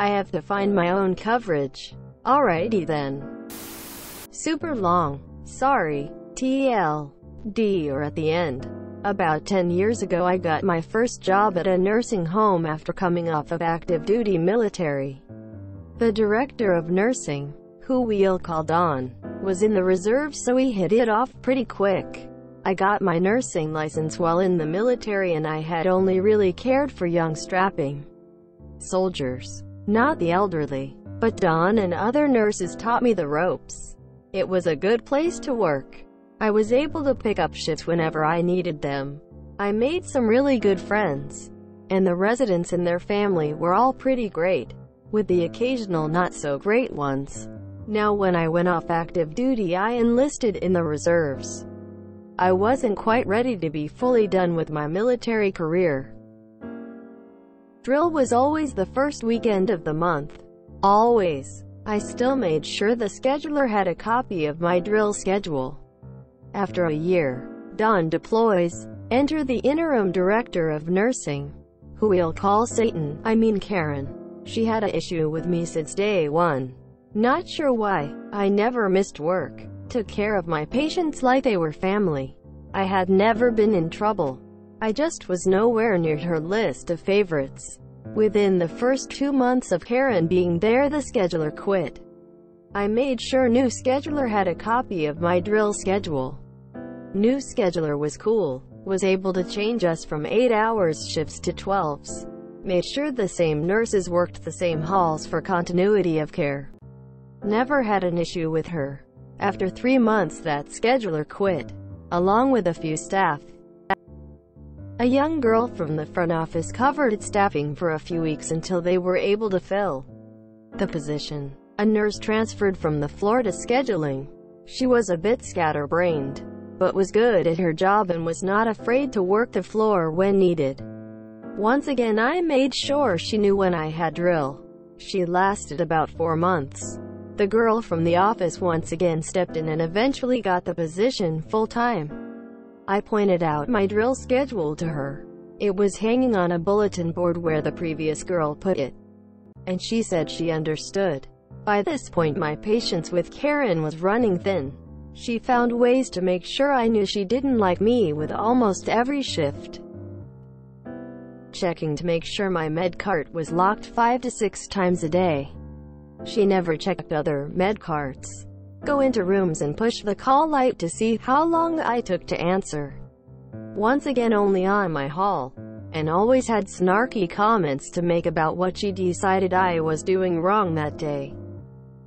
I have to find my own coverage. Alrighty then. Super long. Sorry. TLD or at the end. About 10 years ago I got my first job at a nursing home after coming off of active duty military. The director of nursing, who we'll call Don, was in the reserves, so we hit it off pretty quick. I got my nursing license while in the military, and I had only really cared for young strapping soldiers, not the elderly. But Don and other nurses taught me the ropes. It was a good place to work. I was able to pick up shifts whenever I needed them. I made some really good friends, and the residents and their family were all pretty great, with the occasional not-so-great ones. Now when I went off active duty I enlisted in the reserves. I wasn't quite ready to be fully done with my military career. Drill was always the first weekend of the month. Always. I still made sure the scheduler had a copy of my drill schedule. After a year, Don deploys. Enter the interim director of nursing, who we'll call Karen. She had an issue with me since day one. Not sure why. I never missed work. Took care of my patients like they were family. I had never been in trouble. I just was nowhere near her list of favorites. Within the first 2 months of Karen being there, the scheduler quit. I made sure new scheduler had a copy of my drill schedule. New scheduler was cool. Was able to change us from 8 hours shifts to 12s. Made sure the same nurses worked the same halls for continuity of care. Never had an issue with her. After 3 months that scheduler quit, along with a few staff. A young girl from the front office covered its staffing for a few weeks until they were able to fill the position. A nurse transferred from the floor to scheduling. She was a bit scatterbrained, but was good at her job and was not afraid to work the floor when needed. Once again I made sure she knew when I had drill. She lasted about 4 months. The girl from the office once again stepped in and eventually got the position full-time. I pointed out my drill schedule to her. It was hanging on a bulletin board where the previous girl put it, and she said she understood. By this point my patience with Karen was running thin. She found ways to make sure I knew she didn't like me with almost every shift. Checking to make sure my med cart was locked 5 to 6 times a day. She never checked other med carts. Go into rooms and push the call light to see how long I took to answer. Once again only on my hall. And always had snarky comments to make about what she decided I was doing wrong that day.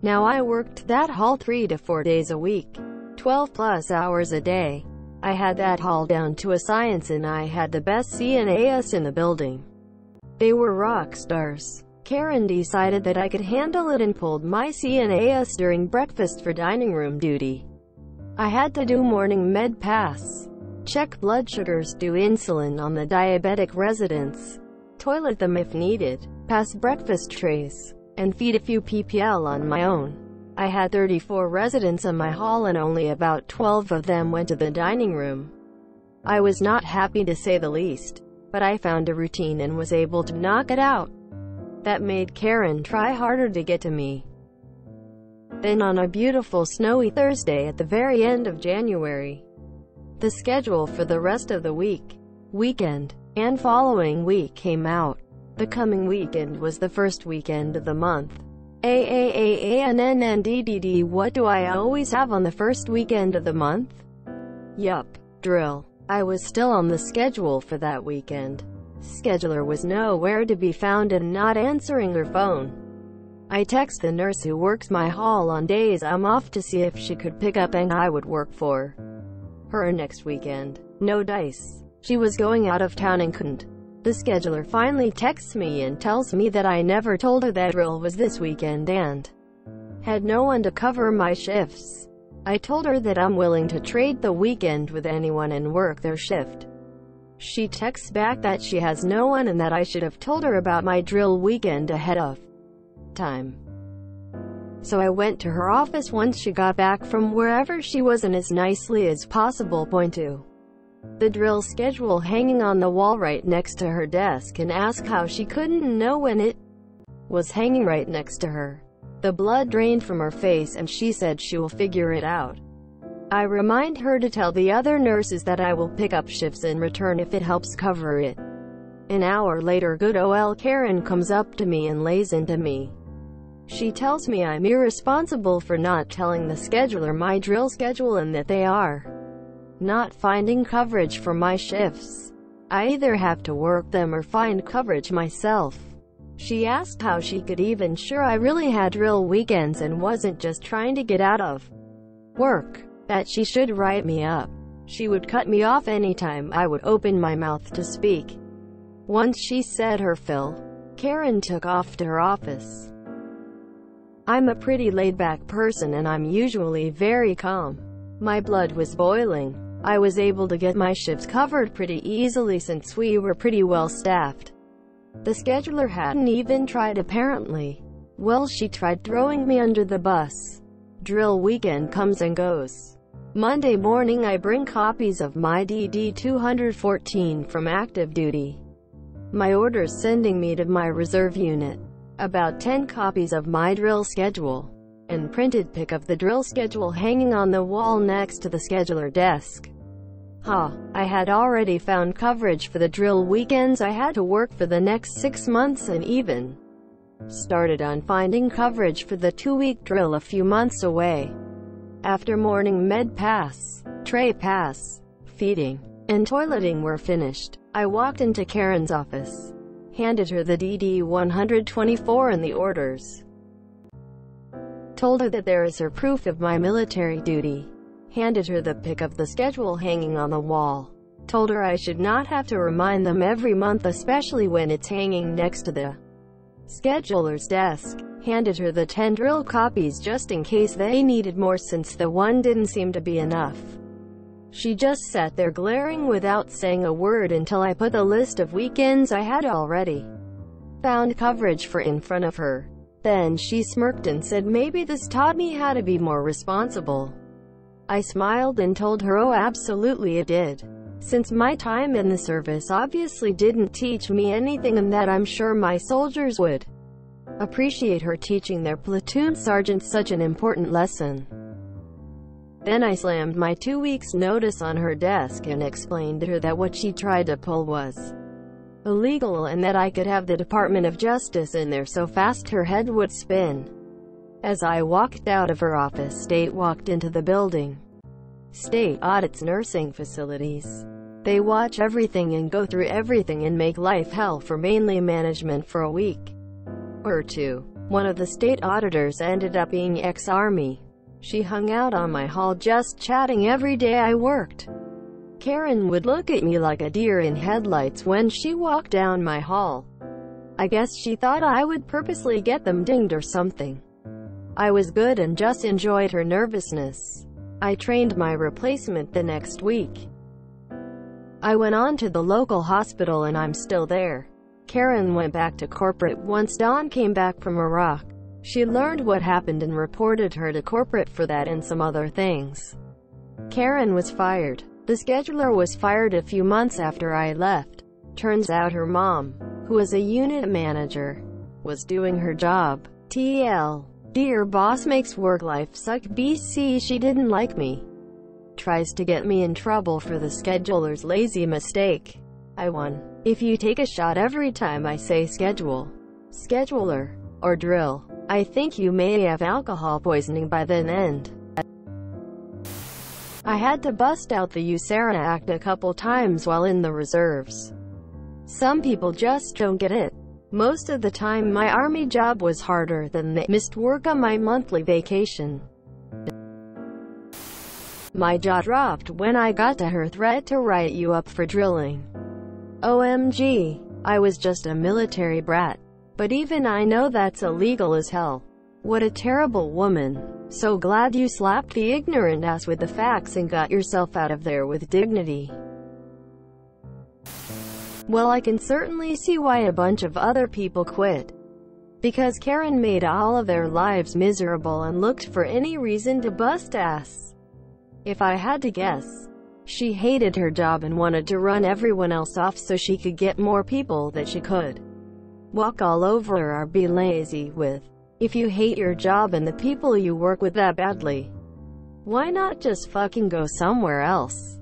Now I worked that hall 3 to 4 days a week, 12 plus hours a day. I had that hall down to a science, and I had the best CNAs in the building. They were rock stars. Karen decided that I could handle it and pulled my CNAs during breakfast for dining room duty. I had to do morning med pass, check blood sugars, do insulin on the diabetic residents, toilet them if needed, pass breakfast trays, and feed a few PPL on my own. I had 34 residents in my hall and only about 12 of them went to the dining room. I was not happy to say the least, but I found a routine and was able to knock it out. That made Karen try harder to get to me. Then on a beautiful snowy Thursday at the very end of January, the schedule for the rest of the weekend, and following week came out. The coming weekend was the first weekend of the month. AAAANNNDDD. What do I always have on the first weekend of the month? Yup, drill. I was still on the schedule for that weekend. Scheduler was nowhere to be found and not answering her phone. I text the nurse who works my hall on days I'm off to see if she could pick up and I would work for her next weekend. No dice. She was going out of town and couldn't. The scheduler finally texts me and tells me that I never told her that drill was this weekend and had no one to cover my shifts. I told her that I'm willing to trade the weekend with anyone and work their shift. She texts back that she has no one and that I should have told her about my drill weekend ahead of time. So I went to her office once she got back from wherever she was and as nicely as possible point to the drill schedule hanging on the wall right next to her desk and ask how she couldn't know when it was hanging right next to her. The blood drained from her face and she said she will figure it out. I remind her to tell the other nurses that I will pick up shifts in return if it helps cover it. An hour later, good ol' Karen comes up to me and lays into me. She tells me I'm irresponsible for not telling the scheduler my drill schedule and that they are not finding coverage for my shifts. I either have to work them or find coverage myself. She asked how she could even sure I really had drill weekends and wasn't just trying to get out of work, that she should write me up. She would cut me off anytime I would open my mouth to speak. Once she said her fill, Karen took off to her office. I'm a pretty laid-back person and I'm usually very calm. My blood was boiling. I was able to get my shifts covered pretty easily since we were pretty well staffed. The scheduler hadn't even tried apparently. Well, she tried throwing me under the bus. Drill weekend comes and goes. Monday morning I bring copies of my DD 214 from active duty. My orders sending me to my reserve unit. About 10 copies of my drill schedule. And printed pic of the drill schedule hanging on the wall next to the scheduler desk. I had already found coverage for the drill weekends I had to work for the next 6 months and even started on finding coverage for the 2-week drill a few months away. After morning med pass, tray pass, feeding, and toileting were finished, I walked into Karen's office, handed her the DD 124 and the orders, told her that there is her proof of my military duty, handed her the pic of the schedule hanging on the wall, told her I should not have to remind them every month especially when it's hanging next to the scheduler's desk, handed her the 10 drill copies just in case they needed more since the one didn't seem to be enough. She just sat there glaring without saying a word until I put the list of weekends I had already found coverage for in front of her. Then she smirked and said maybe this taught me how to be more responsible. I smiled and told her oh absolutely it did, since my time in the service obviously didn't teach me anything and that I'm sure my soldiers would appreciate her teaching their platoon sergeants such an important lesson. Then I slammed my 2 weeks notice on her desk and explained to her that what she tried to pull was illegal and that I could have the Department of Justice in there so fast her head would spin. As I walked out of her office, State walked into the building. State audits nursing facilities. They watch everything and go through everything and make life hell for mainly management for a week or two. One of the state auditors ended up being ex-Army. She hung out on my hall just chatting every day I worked. Karen would look at me like a deer in headlights when she walked down my hall. I guess she thought I would purposely get them dinged or something. I was good and just enjoyed her nervousness. I trained my replacement the next week. I went on to the local hospital and I'm still there. Karen went back to corporate once Dawn came back from Iraq. She learned what happened and reported her to corporate for that and some other things. Karen was fired. The scheduler was fired a few months after I left. Turns out her mom, who was a unit manager, was doing her job. TL. Dear boss makes work life suck. BC she didn't like me. Tries to get me in trouble for the scheduler's lazy mistake. I won. If you take a shot every time I say schedule, scheduler, or drill, I think you may have alcohol poisoning by then end. I had to bust out the USARA Act a couple times while in the reserves. Some people just don't get it. Most of the time my Army job was harder than they missed work on my monthly vacation. My jaw dropped when I got to her threat to write you up for drilling. OMG. I was just a military brat. But even I know that's illegal as hell. What a terrible woman. So glad you slapped the ignorant ass with the facts and got yourself out of there with dignity. Well, I can certainly see why a bunch of other people quit. Because Karen made all of their lives miserable and looked for any reason to bust ass. If I had to guess, she hated her job and wanted to run everyone else off so she could get more people that she could walk all over or be lazy with. If you hate your job and the people you work with that badly, why not just fucking go somewhere else?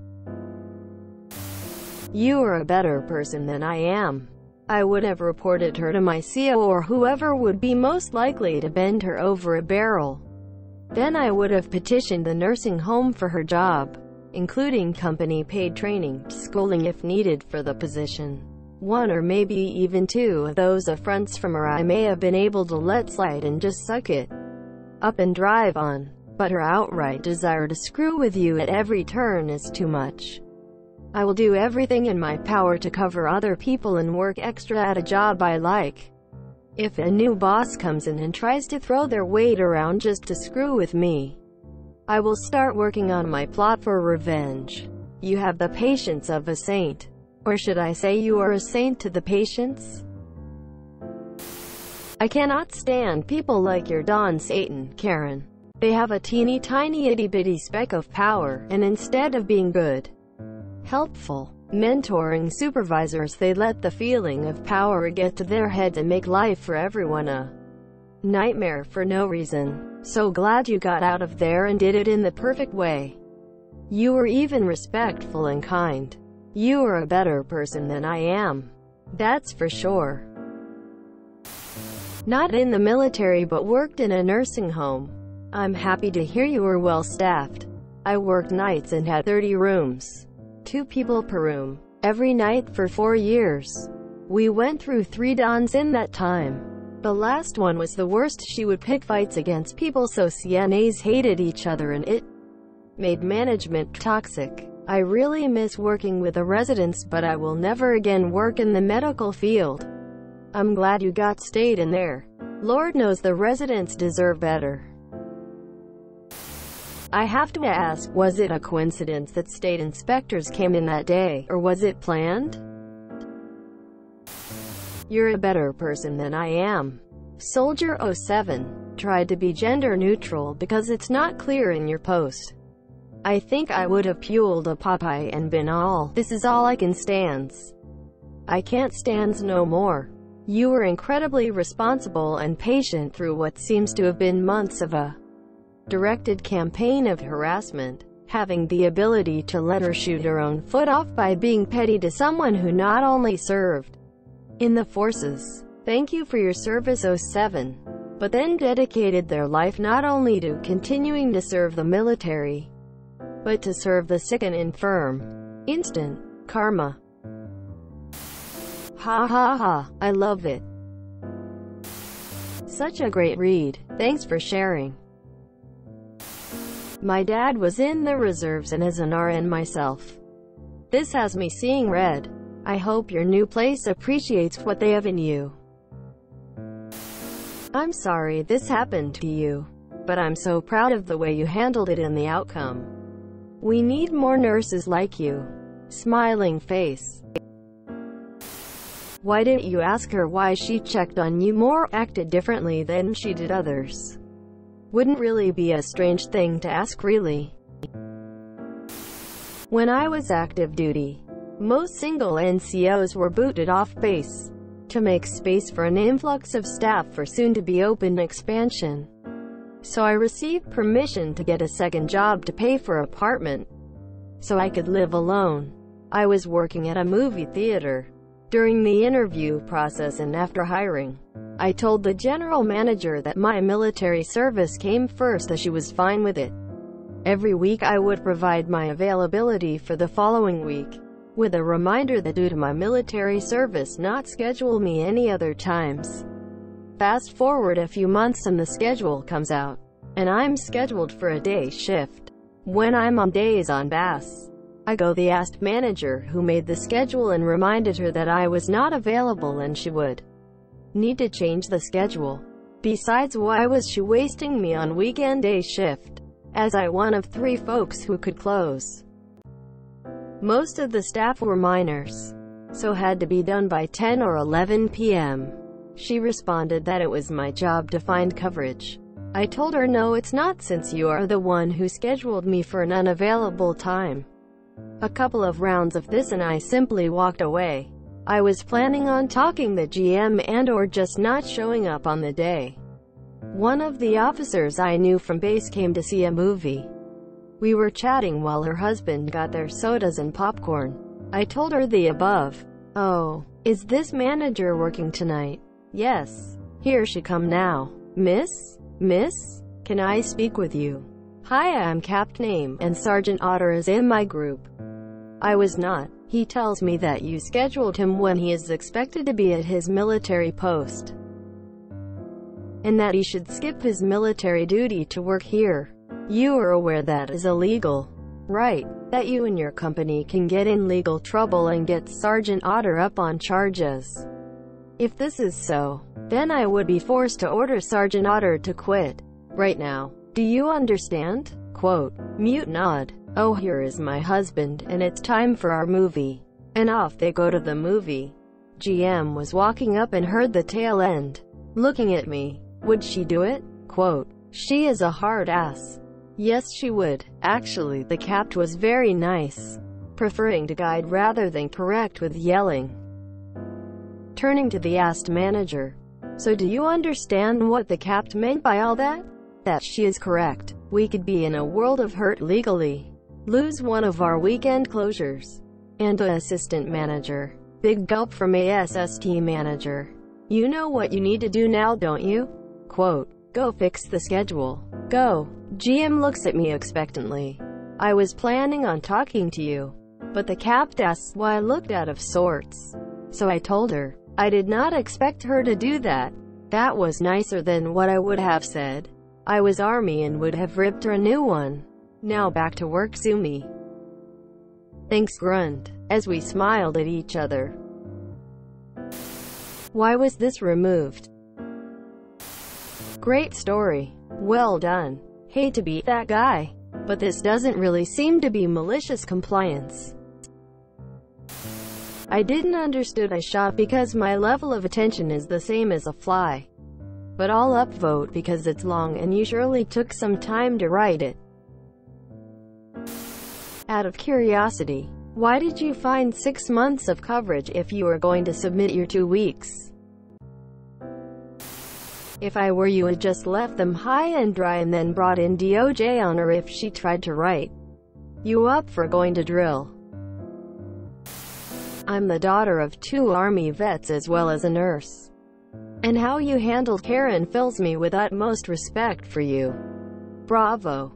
You are a better person than I am. I would have reported her to my CO or whoever would be most likely to bend her over a barrel. Then I would have petitioned the nursing home for her job, including company-paid training, schooling if needed for the position. One or maybe even two of those affronts from her I may have been able to let slide and just suck it up and drive on. But her outright desire to screw with you at every turn is too much. I will do everything in my power to cover other people and work extra at a job I like. If a new boss comes in and tries to throw their weight around just to screw with me, I will start working on my plot for revenge. You have the patience of a saint. Or should I say you are a saint to the patients? I cannot stand people like your Don Satan, Karen. They have a teeny tiny itty bitty speck of power, and instead of being good, helpful, mentoring supervisors, they let the feeling of power get to their heads and make life for everyone a nightmare for no reason. So glad you got out of there and did it in the perfect way. You were even respectful and kind. You are a better person than I am. That's for sure. Not in the military but worked in a nursing home. I'm happy to hear you were well staffed. I worked nights and had 30 rooms. 2 people per room. Every night for 4 years. We went through 3 dons in that time. The last one was the worst. She would pick fights against people so CNAs hated each other and it made management toxic. I really miss working with the residents, but I will never again work in the medical field. I'm glad you got stayed in there. Lord knows the residents deserve better. I have to ask, was it a coincidence that state inspectors came in that day, or was it planned? You're a better person than I am. Soldier 07 tried to be gender neutral because it's not clear in your post. I think I would have fueled a Popeye and been all, this is all I can stands. I can't stands no more. You were incredibly responsible and patient through what seems to have been months of a directed campaign of harassment, having the ability to let her shoot her own foot off by being petty to someone who not only served in the forces. Thank you for your service 07, but then dedicated their life not only to continuing to serve the military, but to serve the sick and infirm. Instant karma. Ha ha ha, I love it. Such a great read. Thanks for sharing. My dad was in the reserves and is an RN myself. This has me seeing red. I hope your new place appreciates what they have in you. I'm sorry this happened to you, but I'm so proud of the way you handled it and the outcome. We need more nurses like you. Smiling face. Why didn't you ask her why she checked on you more, acted differently than she did others? Wouldn't really be a strange thing to ask, really. When I was active duty, most single NCOs were booted off base to make space for an influx of staff for soon-to-be-open expansion. So I received permission to get a second job to pay for apartment, so I could live alone. I was working at a movie theater. During the interview process and after hiring, I told the general manager that my military service came first, as she was fine with it. Every week I would provide my availability for the following week, with a reminder that due to my military service not schedule me any other times. Fast forward a few months and the schedule comes out, and I'm scheduled for a day shift. When I'm on days on bass, I go the asked manager who made the schedule and reminded her that I was not available and she would need to change the schedule. Besides, why was she wasting me on weekend day shift, as I one of 3 folks who could close? Most of the staff were minors, so had to be done by 10 or 11 p.m. She responded that it was my job to find coverage. I told her no, it's not, since you are the one who scheduled me for an unavailable time. A couple of rounds of this and I simply walked away. I was planning on talking the GM and or just not showing up on the day. One of the officers I knew from base came to see a movie. We were chatting while her husband got their sodas and popcorn. I told her the above. Oh, is this manager working tonight? Yes. Here she come now. Miss? Can I speak with you? Hi, I'm Capt Name, and Sergeant Otter is in my group. I was not. He tells me that you scheduled him when he is expected to be at his military post, and that he should skip his military duty to work here. You are aware that is illegal, right? That you and your company can get in legal trouble and get Sergeant Otter up on charges. If this is so, then I would be forced to order Sergeant Otter to quit right now. Do you understand? Quote, mute nod. Oh, here is my husband, and it's time for our movie. And off they go to the movie. GM was walking up and heard the tail end, looking at me. Would she do it? Quote, she is a hard ass. Yes, she would. Actually, the capt was very nice, preferring to guide rather than correct with yelling. Turning to the asked manager, so do you understand what the capt meant by all that? That she is correct. We could be in a world of hurt legally. Lose one of our weekend closures. And a assistant manager. Big gulp from ASST manager. You know what you need to do now, don't you? Quote, go fix the schedule. Go. GM looks at me expectantly. I was planning on talking to you, but the capt asks why I looked out of sorts. So I told her. I did not expect her to do that. That was nicer than what I would have said. I was Army and would have ripped her a new one. Now back to work, Sumi. Thanks, grunt, as we smiled at each other. Why was this removed? Great story. Well done. Hate to be that guy, but this doesn't really seem to be malicious compliance. I didn't understood I shot because my level of attention is the same as a fly. But I'll upvote because it's long and you surely took some time to write it. Out of curiosity, why did you find 6 months of coverage if you were going to submit your 2 weeks? If I were you, I'd just left them high and dry and then brought in DOJ on her if she tried to write you up for going to drill. I'm the daughter of 2 Army vets as well as a nurse. And how you handled Karen fills me with utmost respect for you. Bravo.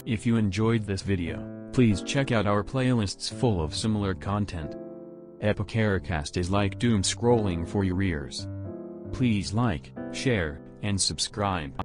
If you enjoyed this video, please check out our playlists full of similar content. Epicaricast is like doom scrolling for your ears. Please like, share, and subscribe.